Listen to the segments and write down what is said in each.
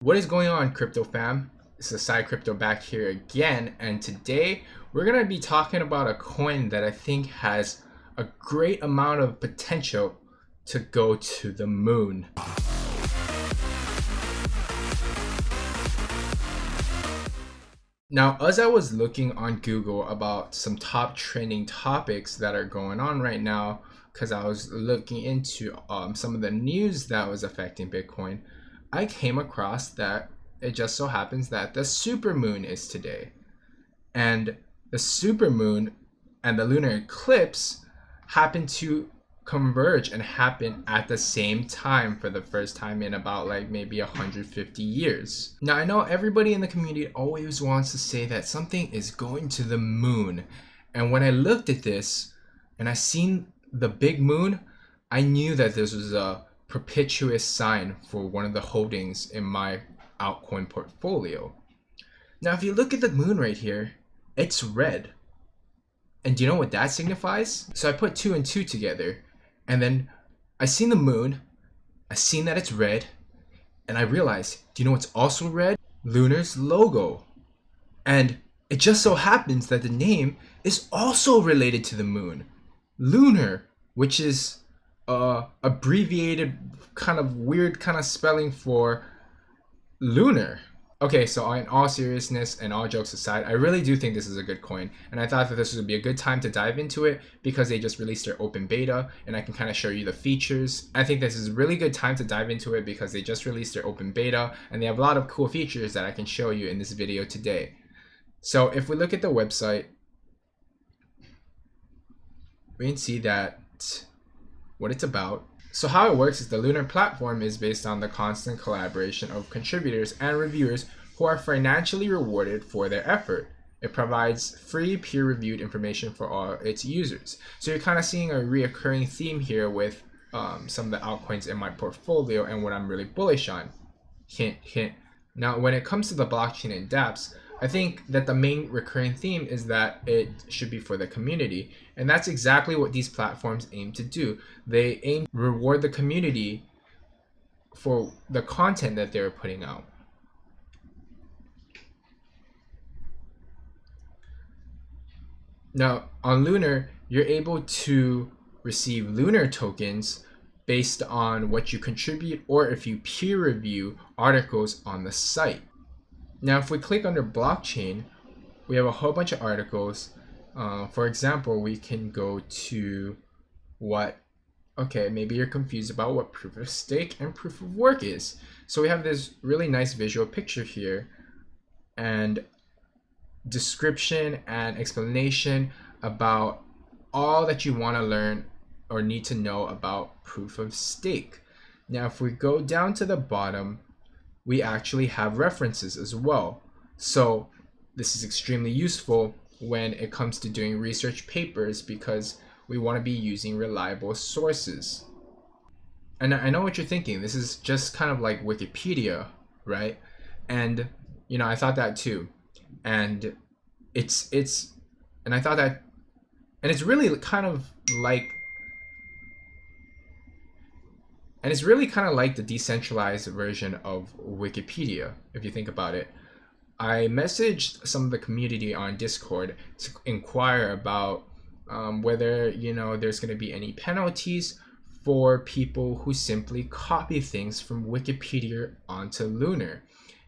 What is going on, crypto fam? It's the Side Crypto back here again, and today we're gonna be talking about a coin that I think has a great amount of potential to go to the moon. Now, as I was looking on Google about some top trending topics that are going on right now, because I was looking into some of the news that was affecting Bitcoin, I came across that it just so happens that the supermoon is today. And the supermoon and the lunar eclipse happen to converge and happen at the same time for the first time in about like maybe 150 years. Now, I know everybody in the community always wants to say that something is going to the moon. And when I looked at this and I seen the big moon, I knew that this was a propitious sign for one of the holdings in my altcoin portfolio. Now, if you look at the moon right here, it's red. And do you know what that signifies? So I put 2 and 2 together, and then I seen the moon, I seen that it's red, and I realized, do you know what's also red? Lunar's logo. And it just so happens that the name is also related to the moon. Lunar, which is abbreviated kind of weird kind of spelling for lunar. Okay, so in all seriousness and all jokes aside, I really do think this is a good coin, and I thought that this would be a good time to dive into it because they just released their open beta and I can kind of show you the features. I think this is a really good time to dive into it because they just released their open beta and they have a lot of cool features that I can show you in this video today. So if we look at the website, we can see that what it's about. So how it works is the Lunar platform is based on the constant collaboration of contributors and reviewers who are financially rewarded for their effort. It provides free peer-reviewed information for all its users. So you're kind of seeing a reoccurring theme here with some of the altcoins in my portfolio and what I'm really bullish on. Hint, hint. Now, when it comes to the blockchain and dApps, I think that the main recurring theme is that it should be for the community. And that's exactly what these platforms aim to do. They aim to reward the community for the content that they're putting out. Now, on Lunar, you're able to receive Lunar tokens based on what you contribute or if you peer review articles on the site. Now, if we click under blockchain, we have a whole bunch of articles. For example, we can go to maybe you're confused about what proof of stake and proof of work is. So we have this really nice visual picture here and description and explanation about all that you want to learn or need to know about proof of stake. Now, if we go down to the bottom, we actually have references as well. So this is extremely useful when it comes to doing research papers because we want to be using reliable sources. And I know what you're thinking. This is just kind of like Wikipedia, right? And I thought that too. And it's really kind of like the decentralized version of Wikipedia, if you think about it. I messaged some of the community on Discord to inquire about whether there's going to be any penalties for people who simply copy things from Wikipedia onto Lunar.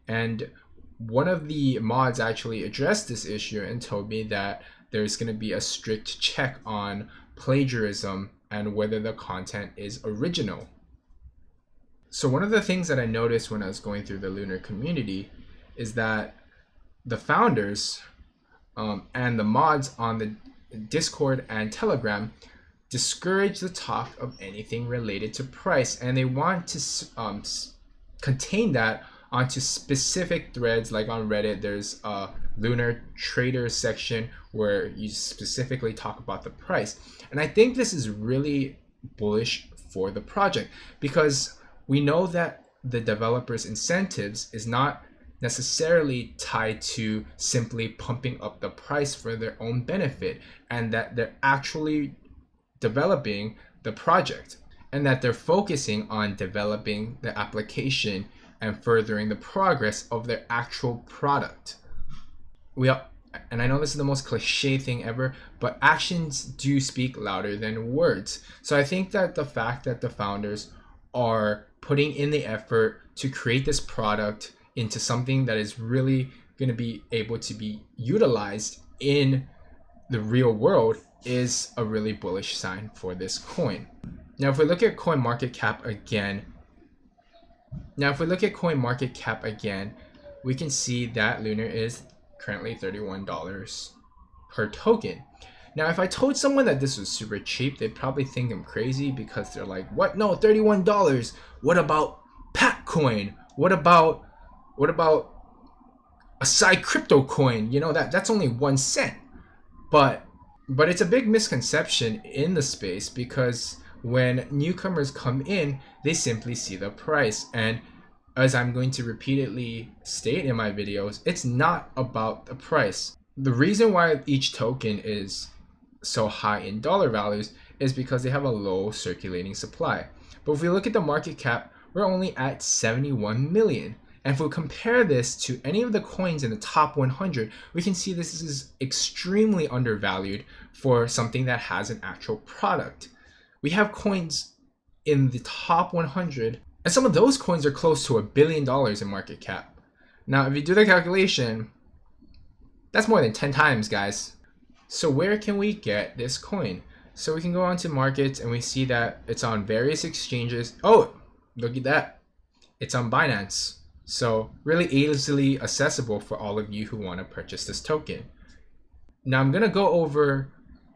And one of the mods actually addressed this issue and told me that there's going to be a strict check on plagiarism and whether the content is original. So one of the things that I noticed when I was going through the Lunar community is that the founders and the mods on the Discord and Telegram discourage the talk of anything related to price, and they want to contain that onto specific threads. Like on Reddit, there's a Lunar Trader section where you specifically talk about the price. And I think this is really bullish for the project because we know that the developers' incentives is not necessarily tied to simply pumping up the price for their own benefit, and that they're actually developing the project and that they're focusing on developing the application and furthering the progress of their actual product. And I know this is the most cliche thing ever, but actions do speak louder than words. So I think that the fact that the founders are putting in the effort to create this product into something that is really going to be able to be utilized in the real world is a really bullish sign for this coin. Now, if we look at coin market cap again, we can see that Lunar is currently $31 per token. Now, if I told someone that this was super cheap, they'd probably think I'm crazy, because they're like, what? No, $31. What about Kucoin? What about a side crypto coin? You know, that's only 1 cent. But it's a big misconception in the space, because when newcomers come in, they simply see the price. And as I'm going to repeatedly state in my videos, it's not about the price. The reason why each token is so high in dollar values is because they have a low circulating supply. But if we look at the market cap, we're only at 71 million. And if we compare this to any of the coins in the top 100, we can see this is extremely undervalued for something that has an actual product. We have coins in the top 100, and some of those coins are close to $1 billion in market cap. Now, if you do the calculation, that's more than 10 times, guys. So where can we get this coin? So we can go onto markets, and we see that it's on various exchanges. Oh, look at that. It's on Binance. So really easily accessible for all of you who want to purchase this token. Now I'm going to go over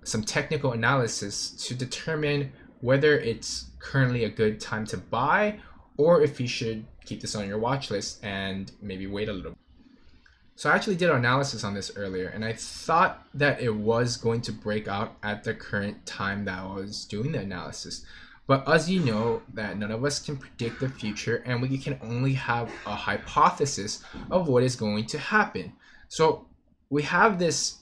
some technical analysis to determine whether it's currently a good time to buy, or if you should keep this on your watch list and maybe wait a little. So I actually did an analysis on this earlier, and I thought that it was going to break out at the current time that I was doing the analysis. But as you know, that none of us can predict the future, and we can only have a hypothesis of what is going to happen. So we have this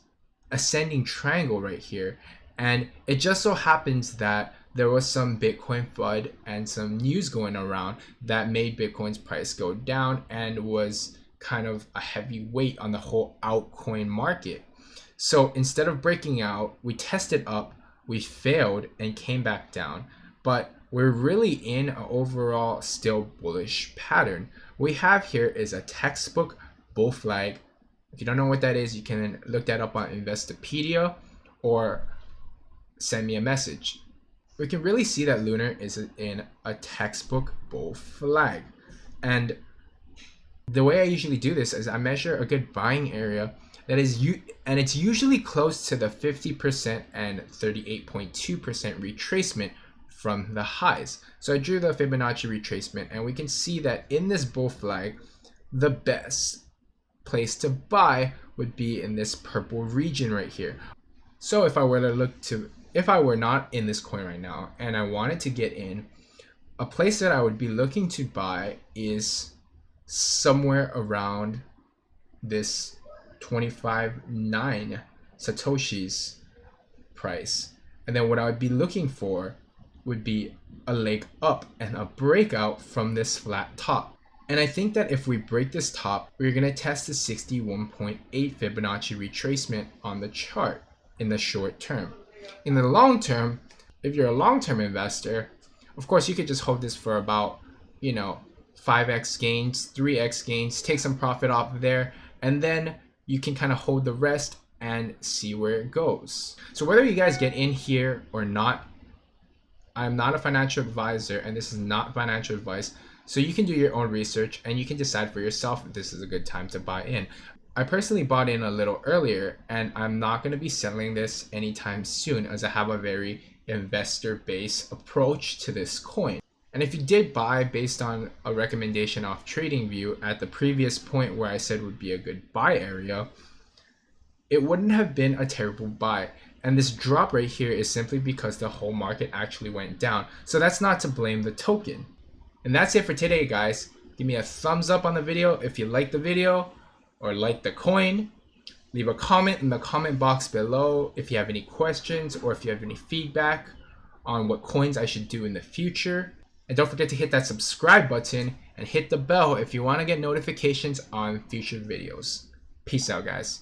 ascending triangle right here, and it just so happens that there was some Bitcoin FUD and some news going around that made Bitcoin's price go down and was kind of a heavy weight on the whole altcoin market. So instead of breaking out, we tested up, we failed, and came back down. But we're really in an overall still bullish pattern. What we have here is a textbook bull flag. If you don't know what that is, you can look that up on encyclopedias or send me a message. We can really see that Lunar is in a textbook bull flag. And the way I usually do this is I measure a good buying area that is and it's usually close to the 50% and 38.2% retracement from the highs. So I drew the Fibonacci retracement, and we can see that in this bull flag, the best place to buy would be in this purple region right here. So if I were not in this coin right now and I wanted to get in, a place that I would be looking to buy is somewhere around this 25.9 Satoshis price. And then what I would be looking for would be a leg up and a breakout from this flat top. And I think that if we break this top, we're going to test the 61.8 Fibonacci retracement on the chart in the short term. In the long term, if you're a long-term investor, of course you could just hold this for about, 5x gains, 3x gains, take some profit off of there, and then you can kind of hold the rest and see where it goes. So whether you guys get in here or not, I'm not a financial advisor, and this is not financial advice. So you can do your own research and you can decide for yourself if this is a good time to buy in. I personally bought in a little earlier, and I'm not going to be selling this anytime soon, as I have a very investor-based approach to this coin. And if you did buy based on a recommendation off TradingView at the previous point where I said would be a good buy area, it wouldn't have been a terrible buy. And this drop right here is simply because the whole market actually went down. So that's not to blame the token. And that's it for today, guys. Give me a thumbs up on the video if you like the video or like the coin. Leave a comment in the comment box below if you have any questions or if you have any feedback on what coins I should do in the future. And don't forget to hit that subscribe button and hit the bell if you want to get notifications on future videos. Peace out, guys.